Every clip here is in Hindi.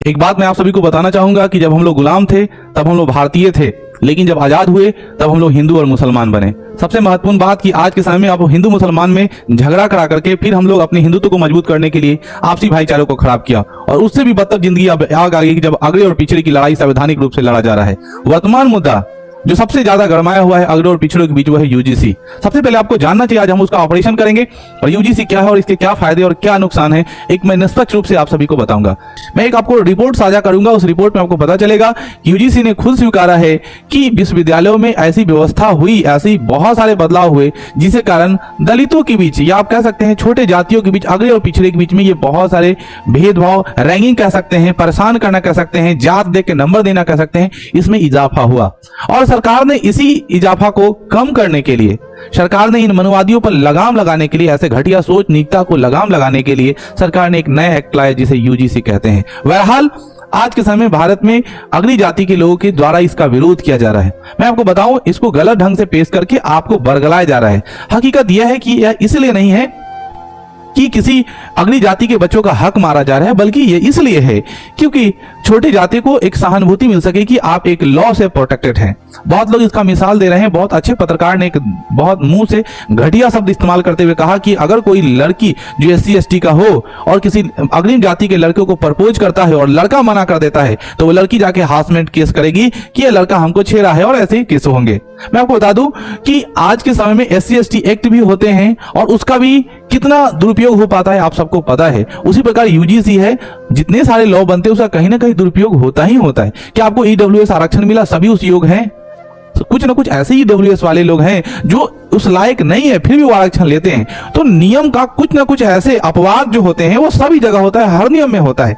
एक बात मैं आप सभी को बताना चाहूंगा कि जब हम लोग गुलाम थे तब हम लोग भारतीय थे, लेकिन जब आजाद हुए तब हम लोग हिंदू और मुसलमान बने। सबसे महत्वपूर्ण बात कि आज के समय में आप हिंदू मुसलमान में झगड़ा करा करके फिर हम लोग अपने हिंदुत्व को मजबूत करने के लिए आपसी भाईचारे को खराब किया, और उससे भी बदतर जिंदगी अब आग आ गई जब अगड़े और पिछड़े की लड़ाई संवैधानिक रूप से लड़ा जा रहा है। वर्तमान मुद्दा जो सबसे ज्यादा गरमाया हुआ है अगड़े और पिछड़े के बीच वो है यूजीसी। सबसे पहले आपको जानना चाहिए, आज हम उसका ऑपरेशन करेंगे और यूजीसी क्या है और इसके क्या फायदे और क्या नुकसान है, एक मैं निष्पक्ष रूप से आप सभी को बताऊंगा। मैं एक आपको रिपोर्ट साझा करूंगा, उस रिपोर्ट में आपको पता चलेगा कि यूजीसी ने खुद स्वीकारा है कि विश्वविद्यालयों में ऐसी व्यवस्था हुई, ऐसी बहुत सारे बदलाव हुए जिसके कारण दलितों के बीच या आप कह सकते हैं छोटे जातियों के बीच, अगड़े और पिछड़े के बीच में ये बहुत सारे भेदभाव, रैंकिंग कह सकते हैं, परेशान करना कह सकते हैं, जात देख के नंबर देना कह सकते हैं, इसमें इजाफा हुआ। और सरकार ने इसी इजाफा को कम करने के लिए, सरकार ने इन मनुवादियों पर लगाम लगाने के लिए, ऐसे घटिया सोच नीचता को लगाम लगाने के लिए सरकार ने एक नया एक्ट लाया जिसे यूजीसी कहते हैं। बहरहाल आज के समय में भारत में अगली जाति के लोगों के द्वारा इसका विरोध किया जा रहा है। मैं आपको बताऊं, इसको गलत ढंग से पेश करके आपको बरगलाया जा रहा है। हकीकत यह है कि यह इसलिए नहीं है कि किसी अगली जाति के बच्चों का हक मारा जा रहा है, बल्कि ये इसलिए है क्योंकि छोटी जाति को एक सहानुभूति मिल सके कि आप एक लॉ से प्रोटेक्टेड हैं। बहुत लोग इसका मिसाल दे रहे हैं। बहुत अच्छे पत्रकार ने एक बहुत मुंह से घटिया शब्द इस्तेमाल करते हुए कहा कि अगर कोई लड़की जो SC ST का हो और किसी अग्रिम जाति के लड़के को प्रपोज करता है और लड़का मना कर देता है तो वो लड़की जाके हारासमेंट केस करेगी कि ये लड़का हमको छेड़ा है, और ऐसे ही केस होंगे। मैं आपको बता दूं कि आज के समय में SC ST एक्ट भी होते हैं और उसका भी कितना दुरुपयोग हो पाता है आप सबको पता है। उसी प्रकार यूजीसी है, जितने सारे लॉ बनते हैं उसका कहीं ना कहीं दुरुपयोग होता ही होता है। क्या आपको EWS आरक्षण मिला? सभी उस योग हैं। तो कुछ ना कुछ ऐसे ही EWS वाले लोग हैं जो उस लायक नहीं है फिर भी वो आरक्षण लेते हैं। तो नियम का कुछ ना कुछ ऐसे अपवाद जो होते हैं वो सभी जगह होता है, हर नियम में होता है।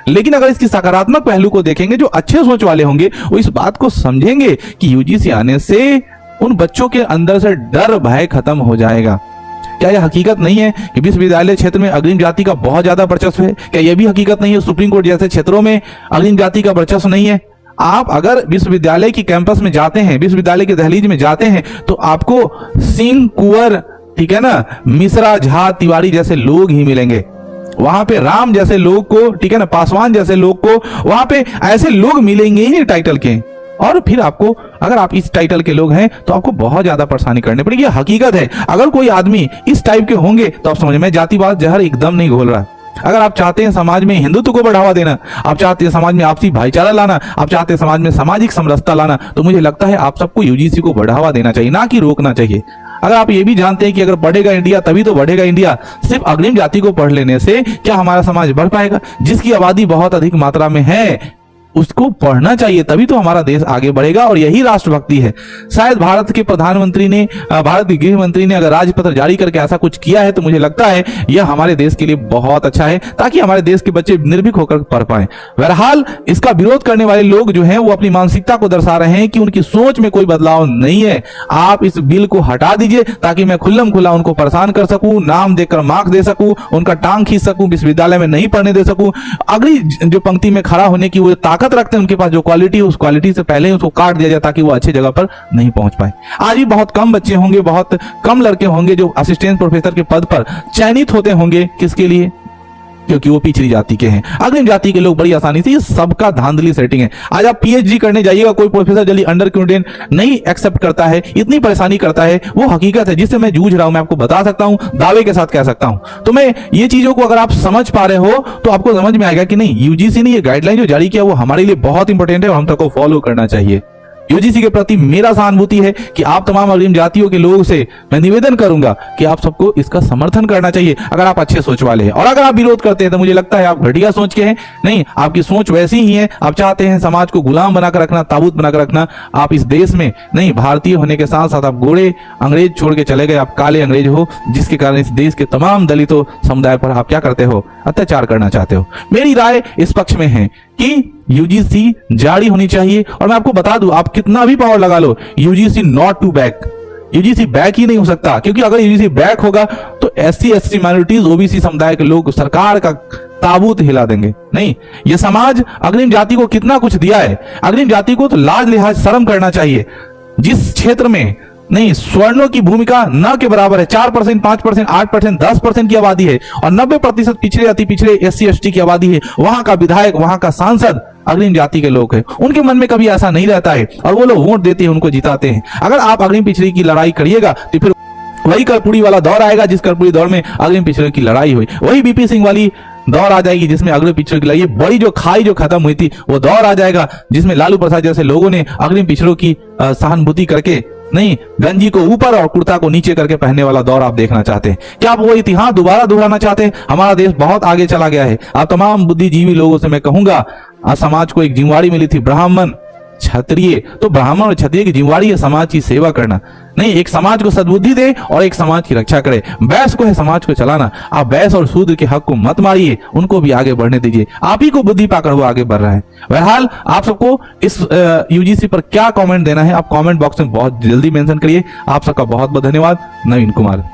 लेकिन अगर इसकी सकारात्मक पहलू को देखेंगे, जो अच्छे सोच वाले होंगे वो इस बात को समझेंगे कि यूजीसी आने से उन बच्चों के अंदर से डर भय खत्म हो जाएगा। क्या यह हकीकत नहीं है कि विश्वविद्यालय क्षेत्र में अग्रिम जाति का बहुत ज्यादा वर्चस्व है? क्या यह भी हकीकत नहीं है सुप्रीम कोर्ट जैसे क्षेत्रों में अग्रिम जाति का वर्चस्व नहीं है? आप अगर विश्वविद्यालय की कैंपस में जाते हैं, विश्वविद्यालय के दहलीज में जाते हैं तो आपको सिंह, कुंवर, ठीक है ना, मिश्रा, झा, तिवारी जैसे लोग ही मिलेंगे। वहां पे राम जैसे लोग को, ठीक है ना, पासवान जैसे लोग को, वहां पे ऐसे लोग मिलेंगे ही नहीं टाइटल के। और फिर आपको, अगर आप इस टाइटल के लोग हैं तो आपको बहुत ज्यादा परेशानी करनी पड़ेगी। यह हकीकत है। अगर कोई आदमी इस टाइप के होंगे तो आप समझ में, जातिवाद जहर एकदम नहीं घोल रहा। अगर आप चाहते हैं समाज में हिंदुत्व को बढ़ावा देना, आप चाहते हैं समाज में आपसी भाईचारा लाना, आप चाहते हैं समाज में सामाजिक समरसता लाना, तो मुझे लगता है आप सबको यूजीसी को बढ़ावा देना चाहिए, ना कि रोकना चाहिए। अगर आप ये भी जानते हैं कि अगर बढ़ेगा इंडिया तभी तो बढ़ेगा इंडिया, सिर्फ अग्रिम जाति को पढ़ लेने से क्या हमारा समाज बढ़ पाएगा? जिसकी आबादी बहुत अधिक मात्रा में है उसको पढ़ना चाहिए, तभी तो हमारा देश आगे बढ़ेगा, और यही राष्ट्रभक्ति है। शायद भारत के प्रधानमंत्री ने, भारत के गृह मंत्री ने अगर राजपत्र जारी करके ऐसा कुछ किया है तो मुझे लगता है यह हमारे देश के लिए बहुत अच्छा है, ताकि हमारे देश के बच्चे निर्भीक होकर पढ़ पाए। बहरहाल इसका विरोध करने वाले लोग जो हैं वो अपनी मानसिकता को दर्शा रहे हैं कि उनकी सोच में कोई बदलाव नहीं है। आप इस बिल को हटा दीजिए ताकि मैं खुल्लम खुल्ला उनको परेशान कर सकूं, नाम देकर मार्क्स दे सकूं, उनका टांग खींच सकूं, विश्वविद्यालय में नहीं पढ़ने दे सकूं। अगली जो पंक्ति में खड़ा होने की वो ताकत रखते हैं, उनके पास जो क्वालिटी है उस क्वालिटी से पहले ही उसको काट दिया जाए ताकि वो अच्छी जगह पर नहीं पहुंच पाए। आज भी बहुत कम बच्चे होंगे, बहुत कम लड़के होंगे जो असिस्टेंट प्रोफेसर के पद पर चयनित होते होंगे। किसके लिए? क्योंकि वो पिछड़ी जाति के हैं। अग्रिम जाति के लोग बड़ी आसानी से, ये सबका धांधली सेटिंग है। आज आप PhD करने जाइएगा, कोई प्रोफेसर जल्दी अंडर क्यूडेंट नहीं एक्सेप्ट करता है, इतनी परेशानी करता है। वो हकीकत है जिससे मैं जूझ रहा हूं, मैं आपको बता सकता हूं, दावे के साथ कह सकता हूं। तो मैं ये चीजों को अगर आप समझ पा रहे हो तो आपको समझ में आएगा कि नहीं, यूजीसी ने ये गाइडलाइन जो जारी किया वो हमारे लिए बहुत इंपॉर्टेंट है और हम सबको फॉलो करना चाहिए। यूजीसी के प्रति मेरा सहानुभूति है कि आप तमाम अग्रिम जातियों के लोगों से मैं निवेदन करूंगा कि आप सबको इसका समर्थन करना चाहिए, अगर आप अच्छे सोच वाले हैं। और अगर आप विरोध करते हैं तो मुझे लगता है आप घटिया सोच के हैं। नहीं, आपकी सोच वैसी ही है, आप चाहते हैं समाज को गुलाम बनाकर रखना, ताबूत बनाकर रखना। आप इस देश में नहीं, भारतीय होने के साथ साथ आप गोरे अंग्रेज छोड़ के चले गए, आप काले अंग्रेज हो, जिसके कारण इस देश के तमाम दलितों समुदाय पर आप क्या करते हो? अत्याचार करना चाहते हो। मेरी राय इस पक्ष में है कि यूजीसी जारी होनी चाहिए। और मैं आपको बता दूं, आप कितना भी पावर लगा लो, UGC not to back, UGC back ही नहीं हो सकता। क्योंकि अगर यूजीसी बैक होगा तो SC ST माइनॉरिटीज, OBC समुदाय के लोग सरकार का ताबूत हिला देंगे। नहीं, ये समाज अग्रिम जाति को कितना कुछ दिया है। अग्रिम जाति को तो लाज लिहाज शर्म करना चाहिए। जिस क्षेत्र में नहीं, स्वर्णों की भूमिका न के बराबर है। 4%, 5%, 8%, 10% की आबादी है और 90% पिछड़े अति पिछड़े SC/ST की आबादी है। वहां का विधायक, वहां का सांसद अग्रिम जाति के लोग हैं। उनके मन में कभी ऐसा नहीं रहता है और वो लोग वोट देते हैं, उनको जिताते हैं। अगर आप अग्रिम पिछड़े की लड़ाई करिएगा तो फिर वही कर्पूरी वाला दौर आएगा जिस कर्पूरी दौर में अग्रिम पिछड़े की लड़ाई हुई। वही बीपी सिंह वाली दौर आ जाएगी जिसमें अग्रिम पिछड़ों की लड़ाई, बड़ी जो खाई जो खत्म हुई थी वो दौर आ जाएगा जिसमें लालू प्रसाद जैसे लोगों ने अग्रिम पिछड़ों की सहानुभूति करके, नहीं, गंजी को ऊपर और कुर्ता को नीचे करके पहनने वाला दौर आप देखना चाहते हैं। क्या आप वो इतिहास दोबारा दोहराना चाहते हैं? हमारा देश बहुत आगे चला गया है। आप तमाम बुद्धिजीवी लोगों से मैं कहूंगा, समाज को एक जिम्मेवारी मिली थी, ब्राह्मण क्षत्रिय, तो ब्राह्मण और क्षत्रिय की जिम्मेवारी है समाज की सेवा करना, नहीं एक समाज को सद्बुद्धि दे और एक समाज की रक्षा करे। बैस को है समाज को चलाना। आप बैस और शूद्र के हक को मत मारिए, उनको भी आगे बढ़ने दीजिए। आप ही को बुद्धि पाकर वो आगे बढ़ रहा है। बहरहाल आप सबको इस यूजीसी पर क्या कमेंट देना है आप कमेंट बॉक्स में बहुत जल्दी मेंशन करिए। आप सबका बहुत बहुत धन्यवाद। नवीन कुमार।